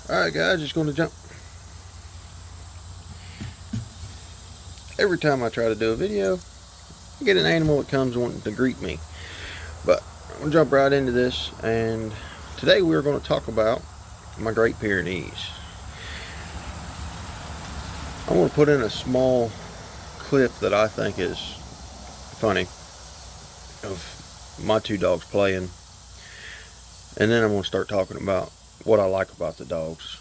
Alright guys, just going to jump. Every time I try to do a video, I get an animal that comes wanting to greet me. But I'm going to jump right into this, and today we're going to talk about my Great Pyrenees. I want to put in a small clip that I think is funny of my two dogs playing, and then I'm going to start talking about what I like about the dogs.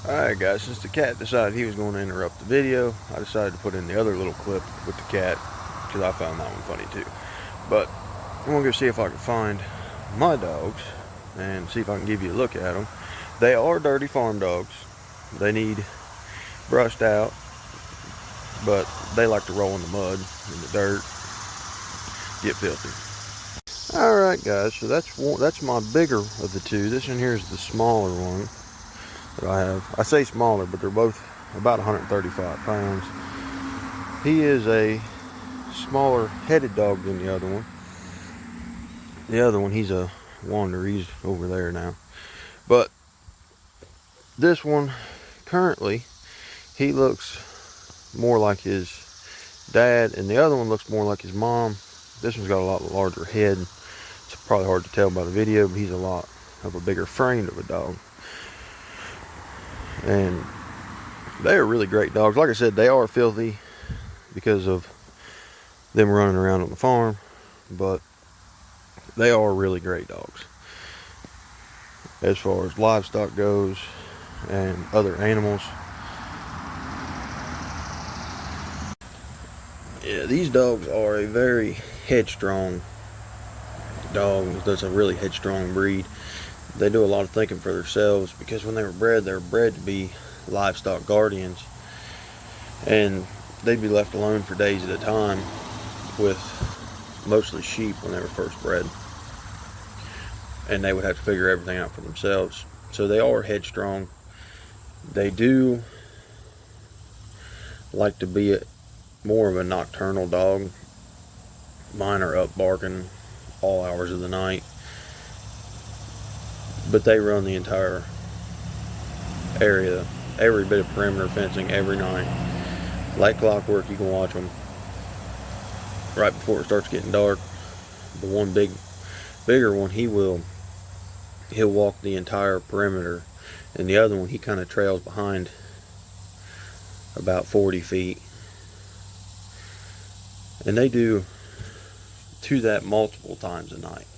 Alright guys, since the cat decided he was going to interrupt the video, I decided to put in the other little clip with the cat, because I found that one funny too. But I'm going to go see if I can find my dogs and see if I can give you a look at them. They are dirty farm dogs. They need brushed out, but they like to roll in the mud, in the dirt, get filthy. Alright guys, so that's my bigger of the two. This one here is the smaller one that I have. I say smaller, but they're both about 135 pounds. He is a smaller headed dog than the other one. The other one, he's a wander. He's over there now. But this one, currently, he looks more like his dad, and the other one looks more like his mom. This one's got a lot larger head. It's probably hard to tell by the video, but he's a lot of a bigger frame of a dog. And they are really great dogs. Like I said, they are filthy because of them running around on the farm, but they are really great dogs as far as livestock goes and other animals. Yeah, these dogs are a very headstrong dog. That's a really headstrong breed. They do a lot of thinking for themselves, because when they were bred to be livestock guardians, and they'd be left alone for days at a time with mostly sheep when they were first bred, and they would have to figure everything out for themselves. So they are headstrong. They do like to be more of a nocturnal dog. Mine are up barking all hours of the night, but they run the entire area, every bit of perimeter fencing every night. Like clockwork, you can watch them right before it starts getting dark. The one bigger one, he'll walk the entire perimeter, and the other one, he kind of trails behind about 40 feet. And they do that multiple times a night,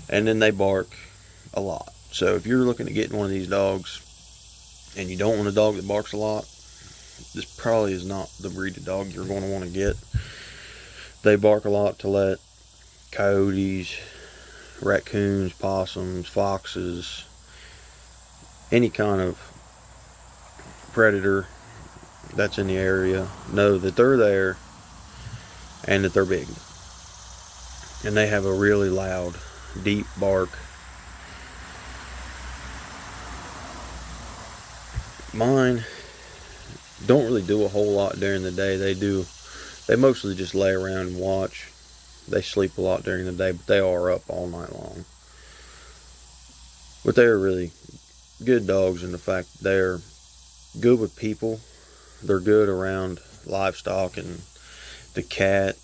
and then they bark a lot. So if you're looking to get one of these dogs and you don't want a dog that barks a lot, this probably is not the breed of dog you're going to want to get. They bark a lot to let coyotes, raccoons, possums, foxes, any kind of predator that's in the area know that they're there and that they're big. And they have a really loud, deep bark. Mine don't really do a whole lot during the day. They mostly just lay around and watch. They sleep a lot during the day, but they are up all night long. But they're really good dogs in the fact that they're good with people. They're good around livestock and the cat.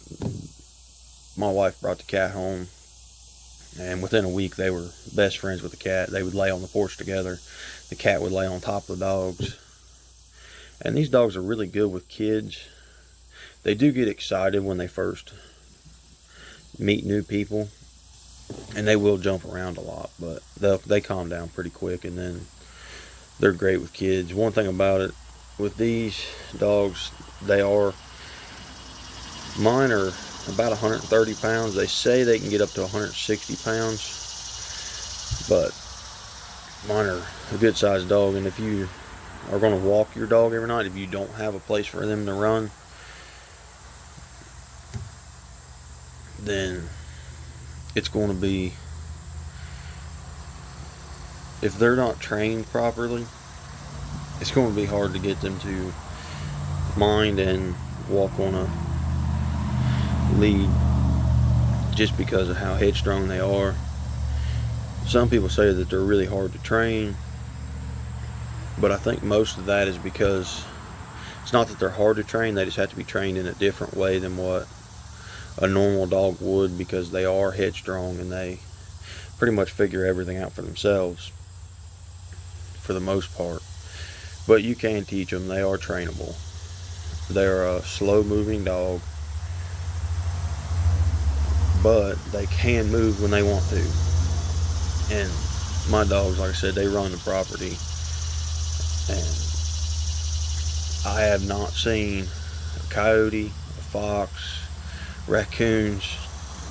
My wife brought the cat home, and within a week they were best friends with the cat. They would lay on the porch together. The cat would lay on top of the dogs. And these dogs are really good with kids. They do get excited when they first meet new people, and they will jump around a lot, but they calm down pretty quick, and then they're great with kids. One thing about it, with these dogs, mine are about 130 pounds. They say they can get up to 160 pounds, but mine are a good sized dog. And if you are going to walk your dog every night, if you don't have a place for them to run, then it's going to be, if they're not trained properly, it's going to be hard to get them to mind and walk on a lead, just because of how headstrong they are. Some people say that they're really hard to train, but I think most of that is because it's not that they're hard to train, they just have to be trained in a different way than what a normal dog would, because they are headstrong and they pretty much figure everything out for themselves for the most part. But you can teach them, they are trainable. They're a slow moving dog, but they can move when they want to. And my dogs, like I said, they run the property, and I have not seen a coyote, a fox, raccoons,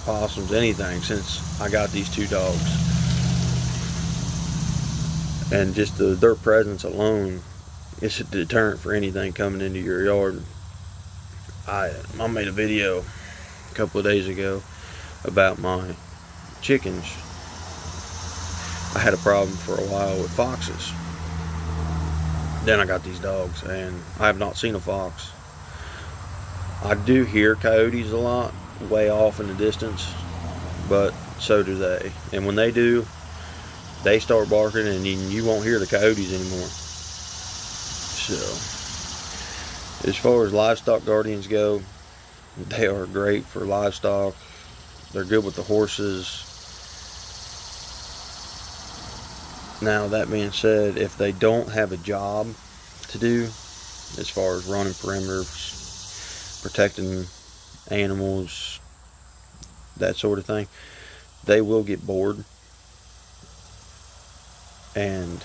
possums, anything since I got these two dogs. And just their presence alone is a deterrent for anything coming into your yard. I made a video a couple of days ago about my chickens. I had a problem for a while with foxes. Then I got these dogs, and I have not seen a fox. I do hear coyotes a lot, way off in the distance, but so do they. And when they do, they start barking, and you won't hear the coyotes anymore. So, as far as livestock guardians go, they are great for livestock. They're good with the horses. Now, that being said, if they don't have a job to do, as far as running perimeters, protecting animals, that sort of thing, they will get bored. And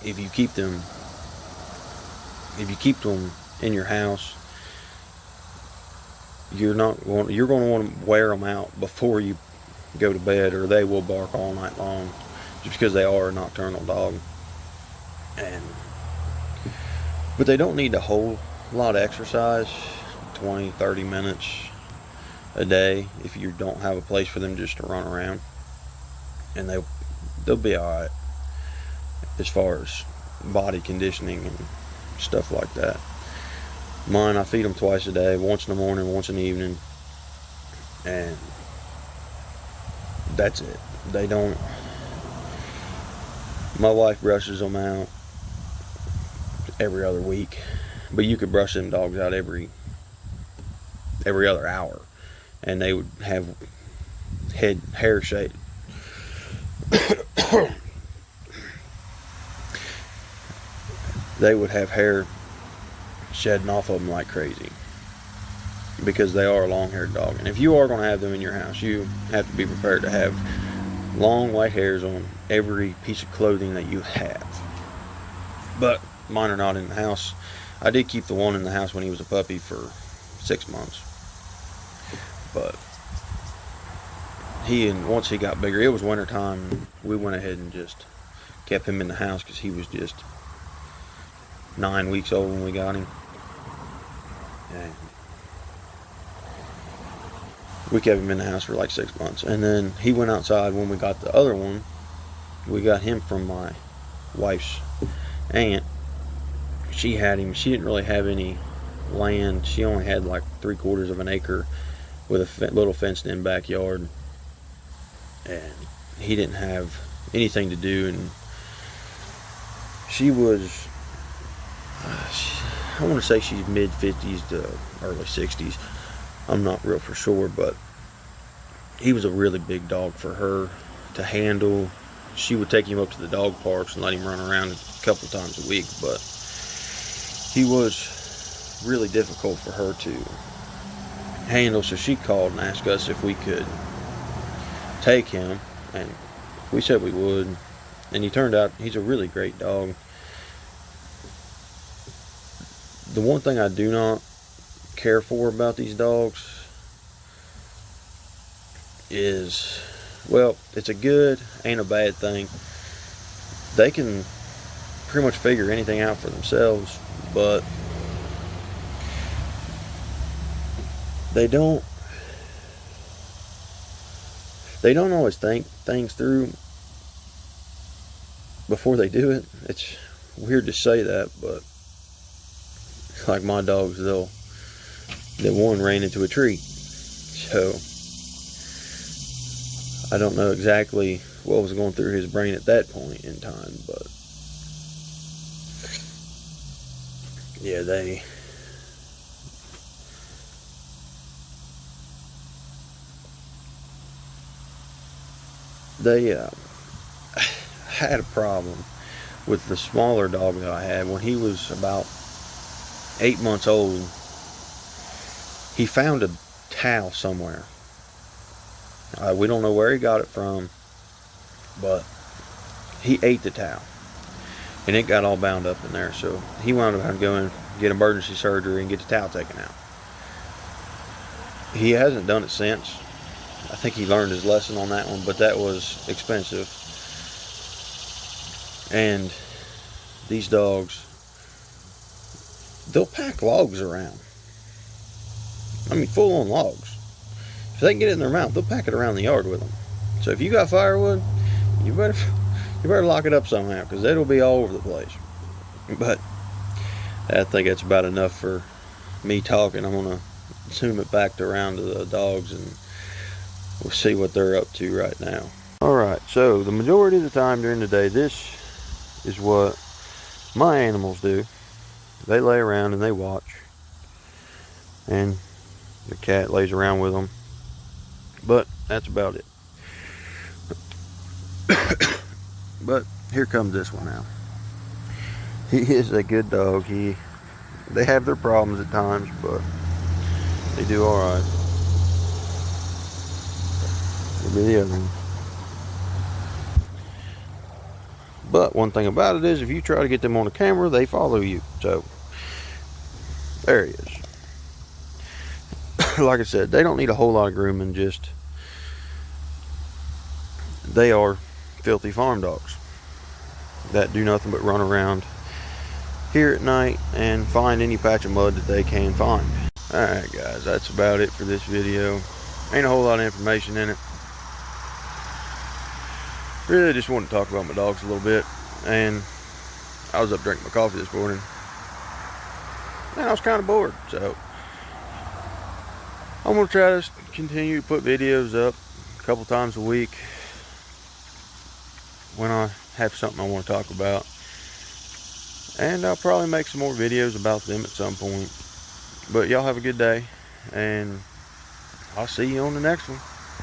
if you keep them in your house, you're going to want to wear them out before you go to bed, or they will bark all night long, just because they are a nocturnal dog. But they don't need a whole lot of exercise, 20-30 minutes a day, if you don't have a place for them just to run around, and they'll be alright as far as body conditioning and stuff like that. Mine, I feed them twice a day, once in the morning, once in the evening, and that's it. They don't. My wife brushes them out every other week, but you could brush them dogs out every other hour, and they would have hair shade. They would have hair shedding off of them like crazy, because they are a long-haired dog. And if you are going to have them in your house, you have to be prepared to have long white hairs on every piece of clothing that you have. But mine are not in the house. I did keep the one in the house when he was a puppy for 6 months, but once he got bigger, it was winter time, we went ahead and just kept him in the house, because he was just 9 weeks old when we got him. And we kept him in the house for like 6 months, and then he went outside when we got the other one. We got him from my wife's aunt. She had him. She didn't really have any land. She only had like 3/4 of an acre with a little fenced in backyard, and he didn't have anything to do. And she was, I want to say she's mid-50s to early 60s. I'm not real for sure, but he was a really big dog for her to handle. She would take him up to the dog parks and let him run around a couple times a week, but he was really difficult for her to handle. So she called and asked us if we could take him, and we said we would. And he turned out he's a really great dog. The one thing I do not care for about these dogs is, well, it's a good and a bad thing. They can pretty much figure anything out for themselves, but they don't always think things through before they do it. It's weird to say that, but like my dogs, one ran into a tree. So I don't know exactly what was going through his brain at that point in time, but yeah, they had a problem with the smaller dog that I had. When he was about 8 months old, he found a towel somewhere. We don't know where he got it from, but he ate the towel and it got all bound up in there. So he wound up having to go in, get emergency surgery and get the towel taken out. He hasn't done it since. I think he learned his lesson on that one, but that was expensive. And these dogs, they'll pack logs around. I mean, full on logs. If they can get it in their mouth, they'll pack it around the yard with them. So if you got firewood, you better lock it up somehow, because it'll be all over the place. But I think that's about enough for me talking. I'm gonna zoom it back around to the dogs and we'll see what they're up to right now. Alright, so the majority of the time during the day, this is what my animals do. They lay around and they watch, and the cat lays around with them, but that's about it. But here comes this one now. He is a good dog. They have their problems at times, but they do alright. Maybe the other one. But one thing about it is, if you try to get them on the camera, they follow you. So there he is. Like I said, they don't need a whole lot of grooming. Just they are filthy farm dogs that do nothing but run around here at night and find any patch of mud that they can find. Alright guys, that's about it for this video. Ain't a whole lot of information in it. Really just wanted to talk about my dogs a little bit. And I was up drinking my coffee this morning and I was kind of bored, so I'm going to try to continue to put videos up a couple times a week when I have something I want to talk about. And I'll probably make some more videos about them at some point. But y'all have a good day, and I'll see you on the next one.